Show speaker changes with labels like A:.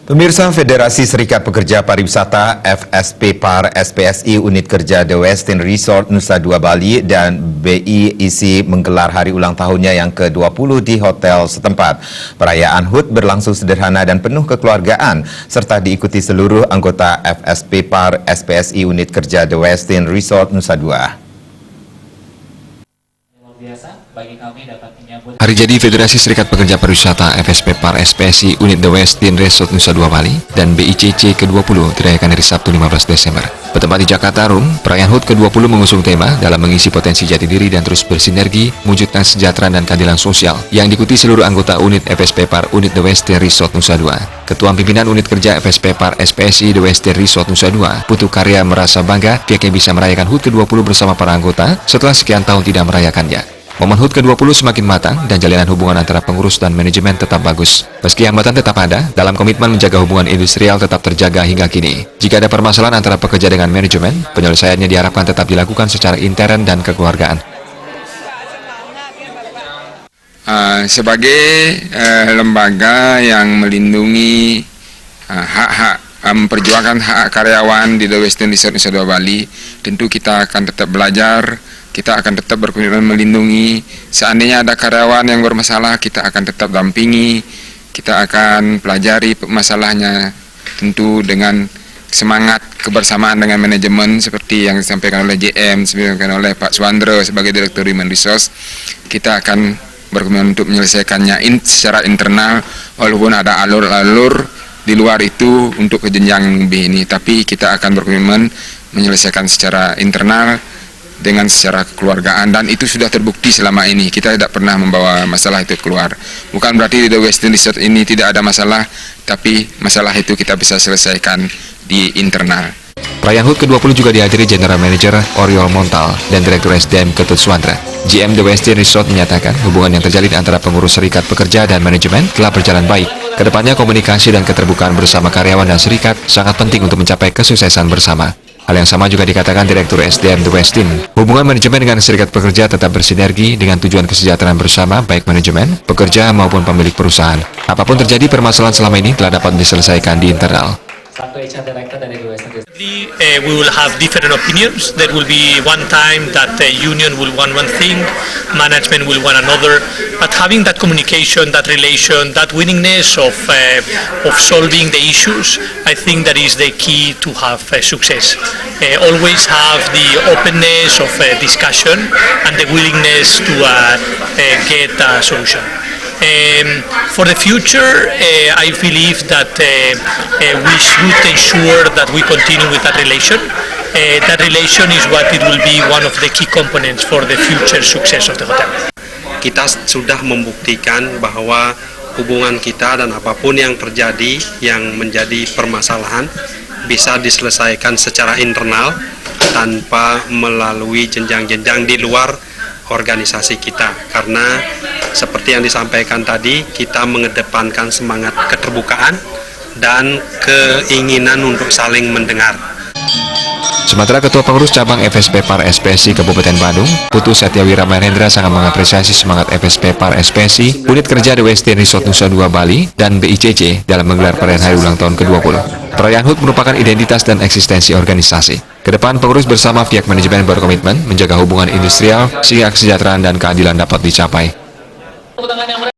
A: Pemirsa, Federasi Serikat Pekerja Pariwisata FSP-PAR SPSI Unit Kerja The Westin Resort Nusa Dua Bali dan BIEC menggelar hari ulang tahunnya yang ke-20 di hotel setempat. Perayaan HUT berlangsung sederhana dan penuh kekeluargaan serta diikuti seluruh anggota FSP-PAR SPSI Unit Kerja The Westin Resort Nusa Dua.
B: Hari jadi Federasi Serikat Pekerja Pariwisata FSP-PAR SPSI Unit The Westin Resort Nusa Dua Bali dan BICC ke-20 dirayakan hari Sabtu 15 Desember. Bertempat di Jakarta Room, perayaan HUT ke-20 mengusung tema dalam mengisi potensi jati diri dan terus bersinergi, mewujudkan kesejahteraan dan keadilan sosial yang diikuti seluruh anggota unit FSP-PAR Unit The Westin Resort Nusa Dua. Ketua Pimpinan Unit Kerja FSP-PAR SPSI The Westin Resort Nusa Dua, Putu Karya, merasa bangga pihaknya bisa merayakan HUT ke-20 bersama para anggota setelah sekian tahun tidak merayakannya. Momen HUT ke-20 semakin matang dan jalinan hubungan antara pengurus dan manajemen tetap bagus. Meski hambatan tetap ada, dalam komitmen menjaga hubungan industrial tetap terjaga hingga kini. Jika ada permasalahan antara pekerja dengan manajemen, penyelesaiannya diharapkan tetap dilakukan secara intern dan kekeluargaan.
C: Sebagai lembaga yang melindungi hak-hak, memperjuangkan hak karyawan di The Westin Resort Nusa Dua Bali, tentu kita akan tetap belajar. Kita akan tetap berkomitmen melindungi. Seandainya ada karyawan yang bermasalah, kita akan tetap dampingi. Kita akan pelajari masalahnya, tentu dengan semangat kebersamaan dengan manajemen seperti yang disampaikan oleh JM, disampaikan oleh Pak Suandro sebagai Direktur Human Resource. Kita akan berkomitmen untuk menyelesaikannya secara internal, walaupun ada alur-alur di luar itu untuk ke jenjang lebih ini. Tapi kita akan berkomitmen menyelesaikan secara internal dengan secara kekeluargaan, dan itu sudah terbukti selama ini. Kita tidak pernah membawa masalah itu keluar. Bukan berarti di The Westin Resort ini tidak ada masalah, tapi masalah itu kita bisa selesaikan di internal.
B: Perayaan HUT ke-20 juga dihadiri General Manager Oriol Montal dan Direktur SDM Ketut Suandra. GM The Westin Resort menyatakan hubungan yang terjalin antara pengurus serikat pekerja dan manajemen telah berjalan baik. Kedepannya komunikasi dan keterbukaan bersama karyawan dan serikat sangat penting untuk mencapai kesuksesan bersama. Hal yang sama juga dikatakan Direktur SDM The Westin. Hubungan manajemen dengan serikat pekerja tetap bersinergi dengan tujuan kesejahteraan bersama baik manajemen, pekerja maupun pemilik perusahaan. Apapun terjadi, permasalahan selama ini telah dapat diselesaikan di internal.
D: We will have different opinions. There will be one time that the union will want one thing, management will want another. But having that communication, that relation, that willingness of solving the issues, I think that is the key to have success. Always have the openness of discussion and the willingness to get a solution. For the future, I believe that we should ensure that we continue with that relation. That relation is what it will be one of the key components for the future success of the hotel.
E: Kita sudah membuktikan bahwa hubungan kita dan apapun yang terjadi yang menjadi permasalahan bisa diselesaikan secara internal tanpa melalui jenjang-jenjang di luar organisasi kita, karena seperti yang disampaikan tadi, kita mengedepankan semangat keterbukaan dan keinginan untuk saling mendengar.
B: Sementara Ketua Pengurus Cabang FSP-PAR SPSI Kabupaten Bandung, Putu Satyawira Mahendra, sangat mengapresiasi semangat FSP-PAR SPSI, Unit Kerja The Westin Resort Nusa Dua Bali, dan BICC dalam menggelar perayaan hari ulang tahun ke-20. Perayaan HUT merupakan identitas dan eksistensi organisasi. Kedepan, pengurus bersama pihak manajemen berkomitmen menjaga hubungan industrial sehingga kesejahteraan dan keadilan dapat dicapai.